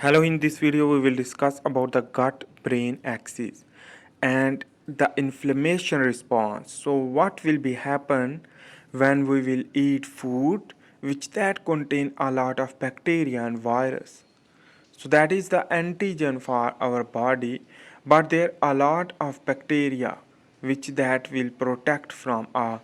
Hello, in this video we will discuss about the gut-brain axis and the inflammation response. So what will be happen when we will eat food which that contain a lot of bacteria and virus. So that is the antigen for our body, but there are a lot of bacteria which that will protect from a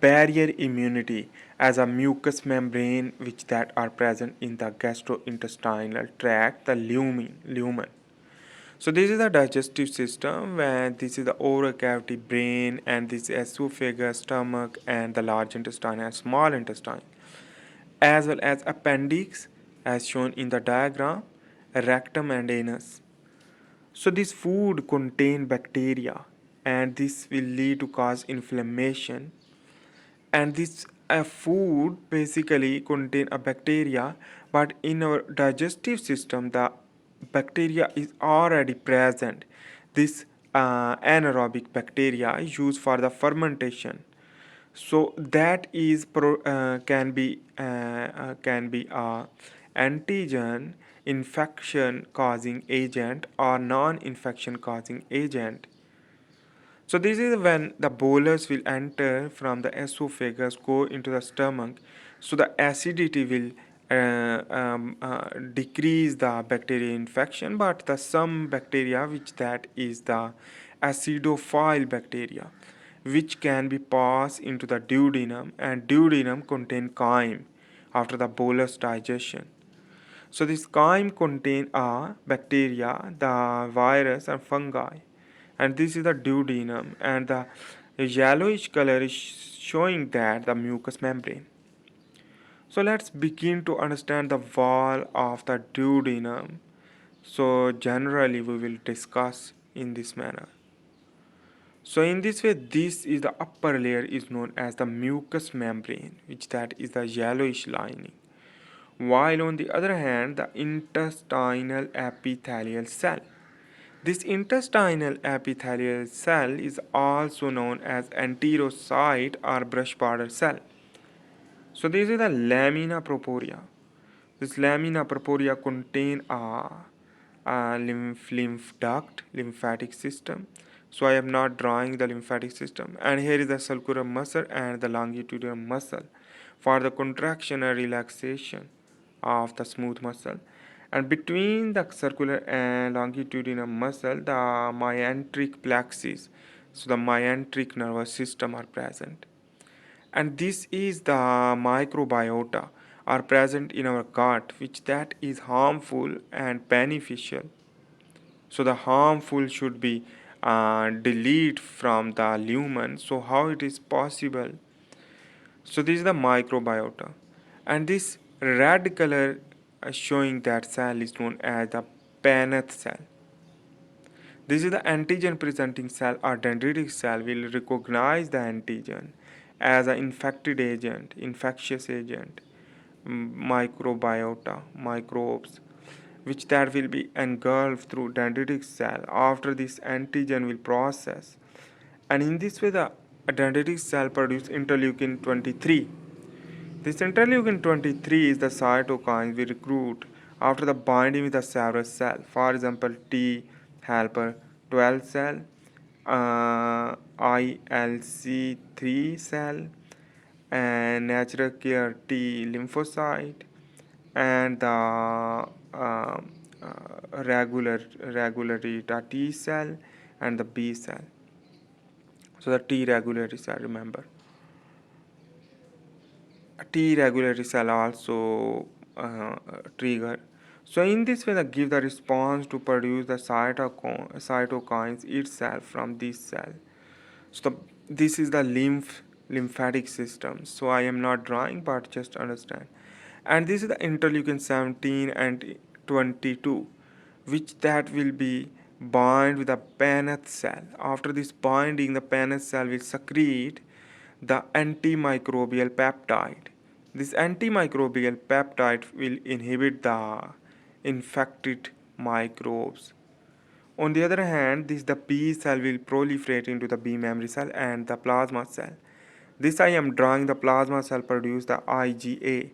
barrier immunity as a mucous membrane which that are present in the gastrointestinal tract, the lumen. So this is the digestive system where this is the oral cavity, brain, and this esophagus, stomach, and the large intestine and small intestine, as well as appendix as shown in the diagram, rectum and anus. So this food contain bacteria and this will lead to cause inflammation, and this food basically contain a bacteria, but in our digestive system the bacteria is already present. This anaerobic bacteria is used for the fermentation, so that is can be a antigen infection causing agent or non-infection causing agent. So this is when the bolus will enter from the esophagus, go into the stomach. So the acidity will decrease the bacteria infection, but the some bacteria which that is the acidophile bacteria, which can be passed into the duodenum, and duodenum contain chyme after the bolus digestion. So this chyme contain a bacteria, the virus and fungi, and this is the duodenum, and the yellowish color is showing that the mucous membrane. So let's begin to understand the wall of the duodenum. So generally we will discuss in this manner. So in this way, this is the upper layer is known as the mucous membrane, which that is the yellowish lining, while on the other hand the intestinal epithelial cell. This intestinal epithelial cell is also known as enterocyte or brush border cell. So this is the lamina propria. This lamina propria contain a lymph duct, lymphatic system. So I am not drawing the lymphatic system. And here is the sulcular muscle and the longitudinal muscle for the contraction and relaxation of the smooth muscle. And between the circular and longitudinal muscle, the myenteric plexus, so the myenteric nervous system are present. And this is the microbiota are present in our gut, which that is harmful and beneficial. So the harmful should be delete from the lumen. So how it is possible? So this is the microbiota, and this red color showing that cell is known as the Paneth cell. This is the antigen presenting cell or dendritic cell will recognize the antigen as an infected agent, infectious agent, microbiota, microbes, which that will be engulfed through dendritic cell. After this antigen will process, and in this way the dendritic cell produce interleukin 23. This interleukin 23 is the cytokine we recruit after the binding with the several cell. For example, T helper 12 cell, ILC3 cell, and natural killer T lymphocyte, and the regulatory T cell and the B cell. So the T regulatory cell, remember. T regulatory cell also trigger. So in this way, they give the response to produce the cytokines itself from this cell. So this is the lymphatic system. So I am not drawing, but just understand. And this is the interleukin 17 and 22, which that will be bind with the Paneth cell. After this binding, the Paneth cell will secrete the antimicrobial peptide. This antimicrobial peptide will inhibit the infected microbes. On the other hand, the B cell will proliferate into the B memory cell and the plasma cell. This I am drawing the plasma cell produce the IgA.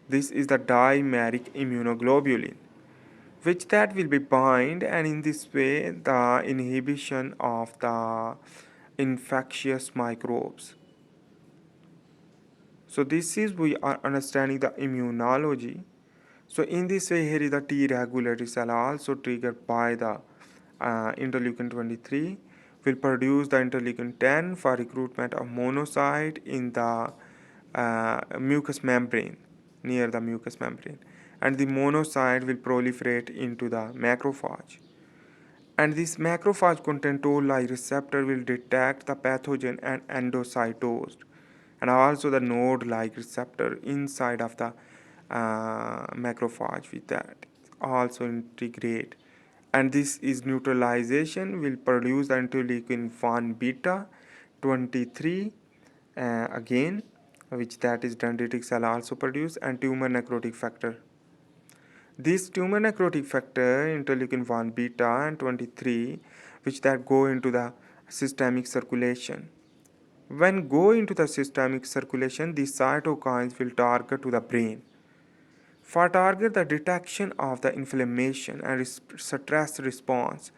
This is the dimeric immunoglobulin. which that will be bind, and in this way the inhibition of the infectious microbes. So this is we are understanding the immunology. So in this way, here is the T regulatory cell also triggered by the interleukin 23 will produce the interleukin 10 for recruitment of monocyte in the mucous membrane, near the mucous membrane, and the monocyte will proliferate into the macrophage. And this macrophage content toll-like receptor will detect the pathogen and endocytosed, and also the node-like receptor inside of the macrophage with that also integrate. And this is neutralization will produce the interleukin 1 beta 23 again, which that is dendritic cell also produce, and tumor necrotic factor. This tumor necrotic factor, interleukin 1 beta and 23, which that go into the systemic circulation. When go into the systemic circulation, these cytokines will target to the brain. For target the detection of the inflammation and stress response.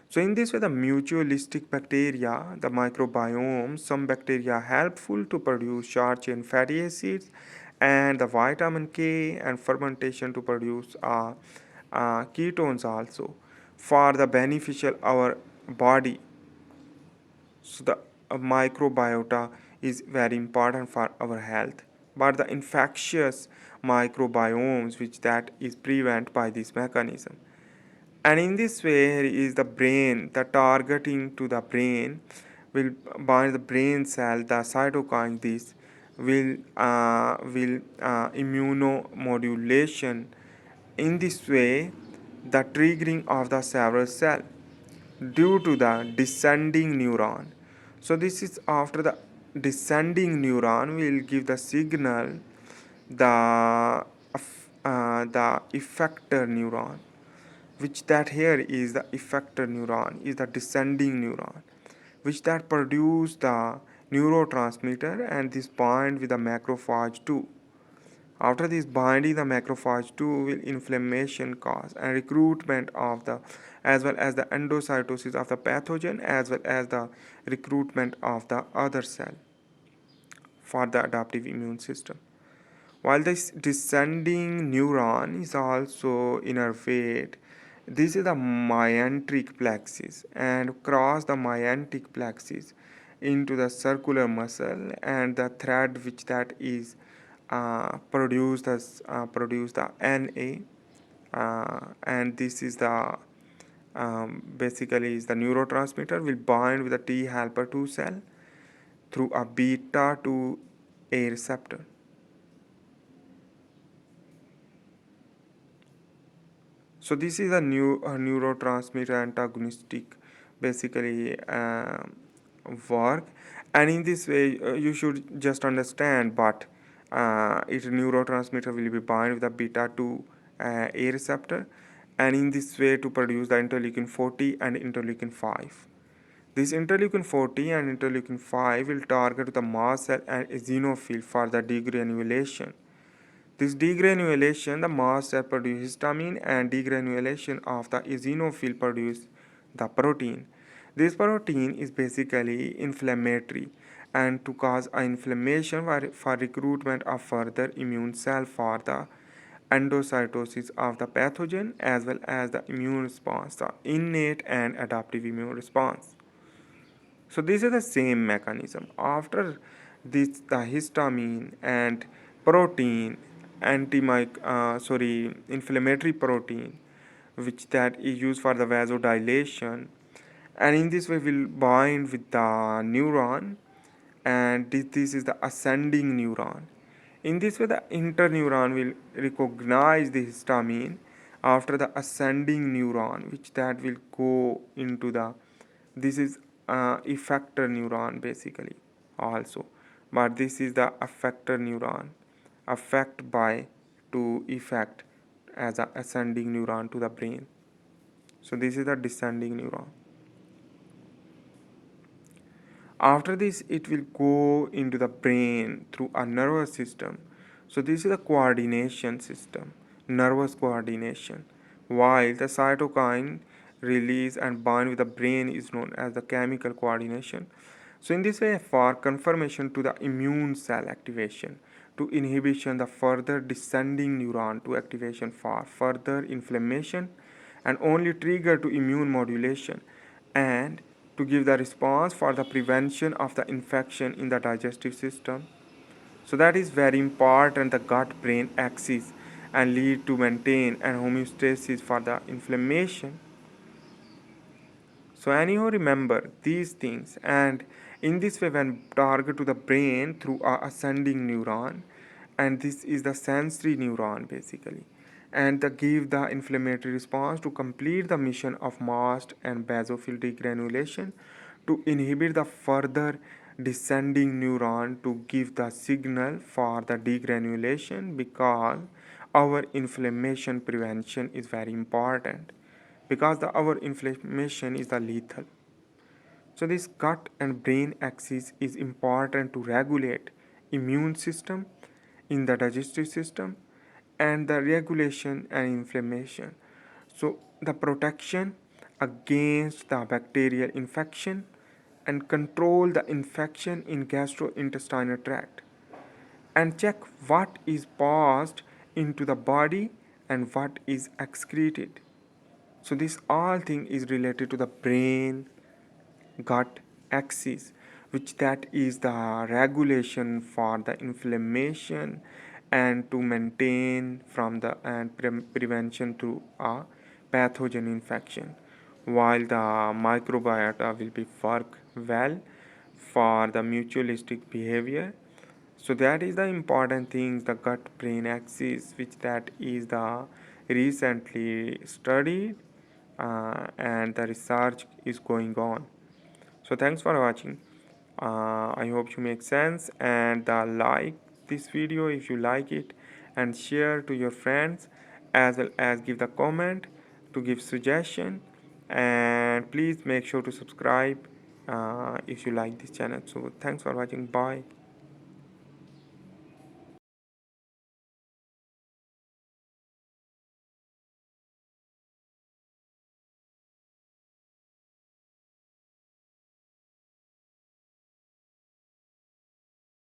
So in this way, the mutualistic bacteria, the microbiome, some bacteria helpful to produce short chain fatty acids and the vitamin K, and fermentation to produce ketones also for the beneficial our body. So the microbiota is very important for our health, but the infectious microbiomes which that is prevent by this mechanism. And in this way is the brain, the targeting to the brain will bind the brain cell, the cytokine this will immunomodulation. In this way the triggering of the several cell due to the descending neuron. So this is after the descending neuron will give the signal the the effector neuron, which that here is the effector neuron is the descending neuron, which that produce the neurotransmitter, and this bind with the macrophage too. After this binding, the macrophage 2 will inflammation cause and recruitment of the as well as the endocytosis of the pathogen as well as the recruitment of the other cell for the adaptive immune system. While this descending neuron is also innervate, this is the myenteric plexus and cross the myenteric plexus into the circular muscle, and the thread which that is produce the Na, and this is the basically is the neurotransmitter will bind with the T helper 2 cell through a beta 2A receptor. So this is a new neurotransmitter antagonistic basically work, and in this way you should just understand, but its neurotransmitter will be bind with the beta 2 A receptor, and in this way to produce the interleukin 40 and interleukin 5. This interleukin 40 and interleukin 5 will target the mast cell and eosinophil for the degranulation. This degranulation, the mast cell produce histamine, and degranulation of the eosinophil produce the protein. This protein is basically inflammatory and to cause inflammation for recruitment of further immune cell for the endocytosis of the pathogen as well as the immune response, the innate and adaptive immune response. So this is the same mechanism. After this, the histamine and protein, inflammatory protein, which that is used for the vasodilation, and in this way will bind with the neuron, and this is the ascending neuron. In this way, the interneuron will recognize the histamine after the ascending neuron, which that will go into the this is effector neuron basically also, but this is the effector neuron affect by to effect as a ascending neuron to the brain. So this is the descending neuron. After this, it will go into the brain through a nervous system. So this is the coordination system, nervous coordination, while the cytokine release and bind with the brain is known as the chemical coordination. So in this way, for confirmation to the immune cell activation, to inhibition the further descending neuron to activation for further inflammation, and only trigger to immune modulation, and to give the response for the prevention of the infection in the digestive system. So that is very important, the gut brain axis, and lead to maintain and homeostasis for the inflammation. So anyhow, remember these things, and in this way, when target to the brain through a ascending neuron, and this is the sensory neuron basically, and the give the inflammatory response to complete the mission of mast and basophil degranulation, to inhibit the further descending neuron to give the signal for the degranulation, because our inflammation prevention is very important, because our inflammation is the lethal. So this gut and brain axis is important to regulate immune system in the digestive system, and the regulation and inflammation. So the protection against the bacterial infection, and control the infection in gastrointestinal tract, and check what is passed into the body and what is excreted. So this all thing is related to the brain gut axis, which that is the regulation for the inflammation, and to maintain from the and prevention through a pathogen infection, while the microbiota will be work well for the mutualistic behavior. So that is the important thing, the gut brain axis, which that is the recently studied, and the research is going on. So thanks for watching. I hope you make sense, and like this video if you like it, and share to your friends, as well as give the comment to give suggestion, and please make sure to subscribe if you like this channel. So thanks for watching. Bye.